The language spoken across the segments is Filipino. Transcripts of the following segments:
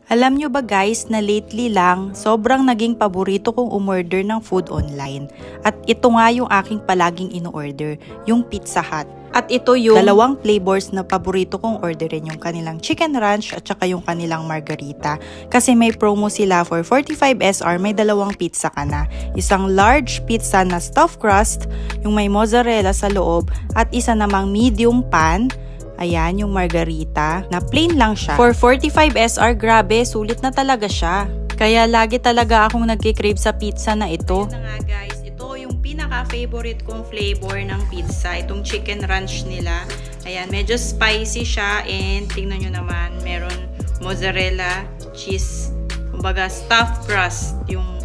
Alam nyo ba guys na lately lang, sobrang naging paborito kong umorder ng food online. At ito nga yung aking palaging ino-order, yung Pizza Hut. At ito yung dalawang flavors na paborito kong orderin, yung kanilang chicken ranch at saka yung kanilang margarita. Kasi may promo sila for 45 SR, may dalawang pizza ka na. Isang large pizza na stuffed crust, yung may mozzarella sa loob, at isa namang medium pan. Ayan, yung margarita, na plain lang siya. For 45 SR, grabe, sulit na talaga siya. Kaya lagi talaga akong nagkikrave sa pizza na ito. Ayun na nga guys, ito yung pinaka-favorite kong flavor ng pizza. Itong chicken ranch nila. Ayan, medyo spicy siya and tingnan nyo naman, meron mozzarella, cheese, kumbaga stuffed crust, yung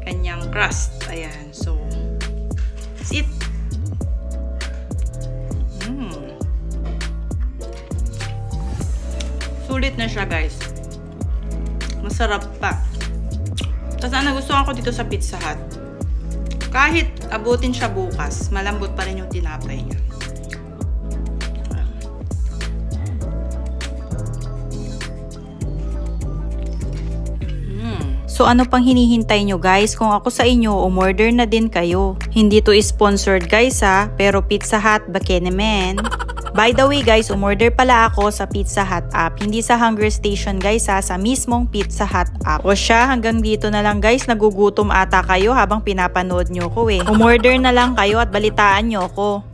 kanyang crust. Ayan, so, that's it. Sulit na siya guys. Masarap pa. Tapos ang nagustuhan ko dito sa Pizza Hut, kahit abutin siya bukas, malambot pa rin yung tinapay niya. So ano pang hinihintay nyo guys? Kung ako sa inyo, umorder na din kayo. Hindi to sponsored guys ha, pero Pizza Hut, bakenemen. By the way guys, umorder pala ako sa Pizza Hut app. Hindi sa Hunger Station guys ha, sa mismong Pizza Hut app. O siya, hanggang dito na lang guys, nagugutom ata kayo habang pinapanood nyo ko eh. Umorder na lang kayo at balitaan nyo ko.